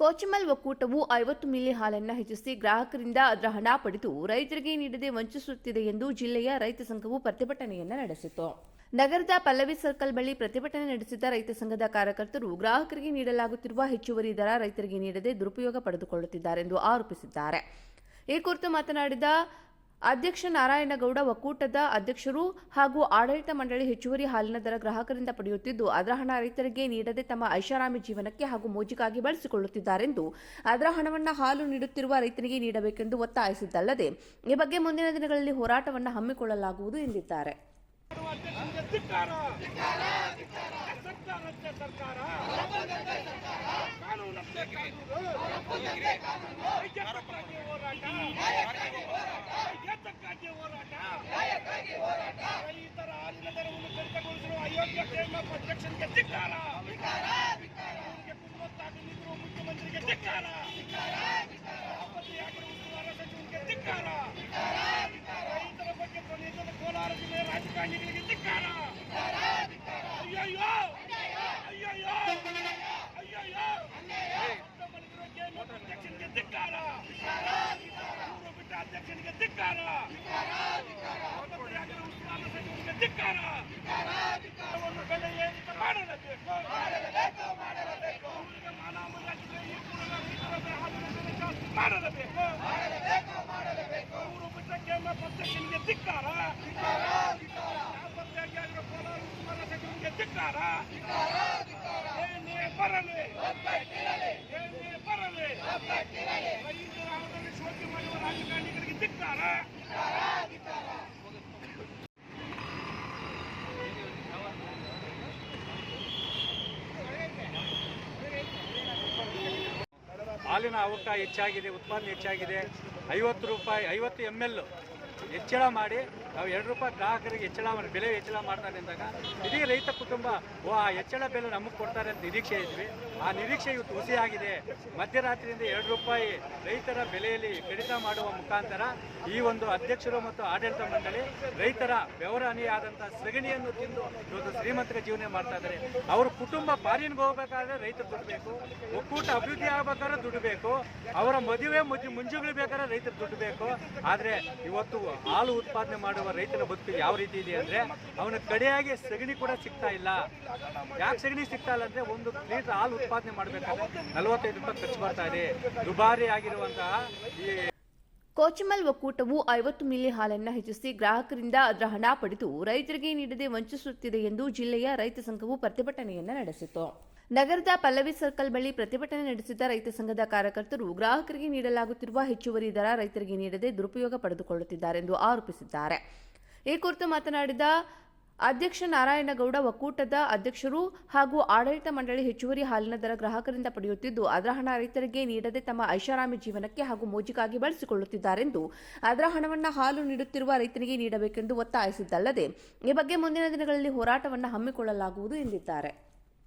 Kochimul ಒಕ್ಕೂಟವು 50 milli ಹಾಲನ್ನು ಹೆಚ್ಚಿಸಿ ಗ್ರಾಹಕರಿಂದ ಅದರ ಹಣ ಪಡೆದು ರೈತರಿಗೆ ನೀಡದೆ ವಂಚಿಸುತ್ತಿದೆ ಎಂದು ಜಿಲ್ಲೆಯ ರೈತ ಸಂಘವು ಪ್ರತಿಭಟನೆಯನ್ನು ನಡೆಸಿತು. ನಗರದ ಪಲ್ಲವಿ ಸರ್ಕಲ್ ಬಳಿ ಪ್ರತಿಭಟನೆ ನಡೆಸಿದ ರೈತ ಸಂಘದ ಕಾರ್ಯಕರ್ತರು ಗ್ರಾಹಕರಿಗೆ ನೀಡಲಾಗುತ್ತಿರುವ ಹೆಚ್ಚುವರಿ ದರ ರೈತರಿಗೆ ನೀಡದೆ ದುರುಪಯೋಗ ಪಡೆದುಕೊಳ್ಳುತ್ತಿದ್ದಾರೆಂದು ಆರೋಪಿಸಿದ್ದಾರೆ. ಈ ಕುರಿತು ಮಾತನಾಡಿದ ಅಧ್ಯಕ್ಷ ನಾರಾಯಣಗೌಡ, ಒಕ್ಕೂಟದ ಅಧ್ಯಕ್ಷರು ಹಾಗೂ ಆಡಳಿತ ಮಂಡಳಿ ಹೆಚ್ಚುವರಿ ಹಾಲಿನ ದರ ಗ್ರಾಹಕರಿಂದ ಪಡೆಯುತ್ತಿದ್ದು, ಅದರ ಹಣ ರೈತರಿಗೆ ನೀಡದೆ ತಮ್ಮ ಐಷಾರಾಮಿ ಜೀವನಕ್ಕೆ ಹಾಗೂ ಮೋಜಿಗಾಗಿ ಬಳಸಿಕೊಳ್ಳುತ್ತಿದ್ದಾರೆಂದು ಅದರ ಹಣವನ್ನು ಹಾಲು ನೀಡುತ್ತಿರುವ ರೈತನಿಗೆ ನೀಡಬೇಕೆಂದು ಒತ್ತಾಯಿಸಿದ್ದಲ್ಲದೆ ಈ ಬಗ್ಗೆ ಮುಂದಿನ ದಿನಗಳಲ್ಲಿ ಹೋರಾಟವನ್ನು ಹಮ್ಮಿಕೊಳ್ಳಲಾಗುವುದು ಎಂದಿದ್ದಾರೆ. ರೈತರ ಹಾಲಿನ ದರವನ್ನು ಕಡಿತಗೊಳಿಸಲು ಅಯೋಗ್ಯ ಕೇಂದ್ರ ಅಧ್ಯಕ್ಷನಿಗೆ ಧಿಕ್ಕಾರ. ಮುಖ್ಯಮಂತ್ರಿಗೆ ಧಿಕ್ಕಾರ. ಸಚಿವರಿಗೆ ಧಿಕ್ಕಾರ. ರೈತರ ಬಗ್ಗೆ ಪ್ರದೇಶದ ಕೋಲಾರ ಜಿಲ್ಲೆಯ ರಾಜಕಾರಣಿಗಳಿಗೆ ಧಿಕ್ಕಾರ. ಅಯ್ಯಯ್ಯೋ ಅಯ್ಯಯ್ಯೋ ಅಯ್ಯಯ್ಯೋ ಅಧ್ಯಕ್ಷನಿಗೆ ಧಿಕ್ಕಾರ. ಅಧ್ಯಕ್ಷನಿಗೆ ಧಿಕ್ಕಾರ. ಸಚಿವರಿಗೆ ಧಿಕ್ಕಾರ. ಬೆಲೆ ಏರಿತ ಮಾಡಲೇಬೇಕು. ಮಾನ ಮರ್ಯಾದೆ ಮಾಡಲೇಬೇಕು. ಊರು ಬಿಟ್ಟ ಕೇಂದ್ರ ಅಧ್ಯಕ್ಷನಿಗೆ ಧಿಕ್ಕಾರ. ಸಚಿವರಿಗೆ ಧಿಕ್ಕಾರ. ಏನೇ ಬರಲಿ ಏನೇ ಬರಲಿ ರೈತರ ಹಣದಲ್ಲಿ ಶೋಷಣೆ ಮಾಡುವ ರಾಜಕಾರಣಿಗಳಿಗೆ ಧಿಕ್ಕಾರ. ಹಾಲಿನ ಅವಕ ಹೆಚ್ಚಾಗಿದೆ, ಉತ್ಪಾದನೆ ಹೆಚ್ಚಾಗಿದೆ. 50 ರೂಪಾಯಿ 50 ml ಹೆಚ್ಚಳ ಮಾಡಿ ನಾವು 2 ರೂಪಾಯಿ ಗ್ರಾಹಕರಿಗೆ ಹೆಚ್ಚಳ ಮಾಡಿ ಬೆಲೆ ಹೆಚ್ಚಳ ಮಾಡ್ತಾರೆ ಅಂದಾಗ ಇಡೀ ರೈತ ಕುಟುಂಬ ಹೆಚ್ಚಳ ಬೆಲೆ ನಮಗೆ ಕೊಡ್ತಾರೆ ಅಂತ ನಿರೀಕ್ಷೆ ಇದ್ವಿ. ಆ ನಿರೀಕ್ಷೆ ಇವತ್ತು ಹುಸಿಯಾಗಿದೆ. ಮಧ್ಯರಾತ್ರಿಯಿಂದ 2 ರೂಪಾಯಿ ರೈತರ ಬೆಲೆಯಲ್ಲಿ ಕಡಿತ ಮಾಡುವ ಮುಖಾಂತರ ಈ ಒಂದು ಅಧ್ಯಕ್ಷರು ಮತ್ತು ಆಡಳಿತ ಮಂಡಳಿ ರೈತರ ಬೆವರಣಿಯಾದಂಥ ಸಗಣಿಯನ್ನು ತಿಂದು ಇವತ್ತು ಶ್ರೀಮಂತರ ಜೀವನ ಮಾಡ್ತಾ ಇದ್ದಾರೆ. ಅವ್ರ ಕುಟುಂಬ ಫಾರಿನ್ಗೆ ಹೋಗಬೇಕಾದ್ರೆ ರೈತರು ದುಡ್ಬೇಕು, ಒಕ್ಕೂಟ ಅಭಿವೃದ್ಧಿ ಆಗಬೇಕಾದ್ರೆ ದುಡ್ಬೇಕು, ಅವರ ಮದುವೆ ಮುಂಜುಗಳು ಬೇಕಾದ್ರೆ ರೈತರು ದುಡ್ಬೇಕು. ಆದರೆ ಇವತ್ತು ಹಾಲು ಉತ್ಪಾದನೆ ಮಾಡುವ ರೈತರ ಬದುಕು ಯಾವ ರೀತಿ ಇದೆ ಅಂದರೆ ಅವನ ಕಡೆಯಾಗಿ ಸಗಣಿ ಕೂಡ ಸಿಗ್ತಾ ಇಲ್ಲ. ಯಾಕೆ ಸಗಣಿ ಸಿಗ್ತಾ ಇಲ್ಲ ಅಂದರೆ 1 ಲೀಟರ್ ಹಾಲು ಉತ್ಪಾದನೆ ಮಾಡಬೇಕಾದ್ರೆ 45 ರೂಪಾಯಿ ಖರ್ಚು ಬರ್ತಾ ಇದೆ. ದುಬಾರಿ ಆಗಿರುವಂತಹ ಈ ಕೋಚಿಮಲ್ ಒಕ್ಕೂಟವು 50 ಮಿಲಿ ಹಾಲನ್ನು ಹೆಚ್ಚಿಸಿ ಗ್ರಾಹಕರಿಂದ ಅದರ ಹಣ ಪಡೆದು ರೈತರಿಗೆ ನೀಡದೆ ವಂಚಿಸುತ್ತಿದೆ ಎಂದು ಜಿಲ್ಲೆಯ ರೈತ ಸಂಘವು ಪ್ರತಿಭಟನೆಯನ್ನು ನಡೆಸಿತು. ನಗರದ ಪಲ್ಲವಿ ಸರ್ಕಲ್ ಬಳಿ ಪ್ರತಿಭಟನೆ ನಡೆಸಿದ ರೈತ ಸಂಘದ ಕಾರ್ಯಕರ್ತರು ಗ್ರಾಹಕರಿಗೆ ನೀಡಲಾಗುತ್ತಿರುವ ಹೆಚ್ಚುವರಿ ದರ ರೈತರಿಗೆ ನೀಡದೆ ದುರುಪಯೋಗ ಪಡೆದುಕೊಳ್ಳುತ್ತಿದ್ದಾರೆಂದು ಆರೋಪಿಸಿದ್ದಾರೆ. ಈ ಕುರಿತು ಮಾತನಾಡಿದ ಅಧ್ಯಕ್ಷ ನಾರಾಯಣಗೌಡ, ಒಕ್ಕೂಟದ ಅಧ್ಯಕ್ಷರು ಹಾಗೂ ಆಡಳಿತ ಮಂಡಳಿ ಹೆಚ್ಚುವರಿ ಹಾಲಿನ ದರ ಗ್ರಾಹಕರಿಂದ ಪಡೆಯುತ್ತಿದ್ದು, ಅದರ ಹಣ ರೈತರಿಗೆ ನೀಡದೆ ತಮ್ಮ ಐಷಾರಾಮಿ ಜೀವನಕ್ಕೆ ಹಾಗೂ ಮೋಜಿಗಾಗಿ ಬಳಸಿಕೊಳ್ಳುತ್ತಿದ್ದಾರೆಂದು ಅದರ ಹಣವನ್ನು ಹಾಲು ನೀಡುತ್ತಿರುವ ರೈತನಿಗೆ ನೀಡಬೇಕೆಂದು ಒತ್ತಾಯಿಸಿದ್ದಲ್ಲದೆ ಈ ಬಗ್ಗೆ ಮುಂದಿನ ದಿನಗಳಲ್ಲಿ ಹೋರಾಟವನ್ನು ಹಮ್ಮಿಕೊಳ್ಳಲಾಗುವುದು ಎಂದಿದ್ದಾರೆ.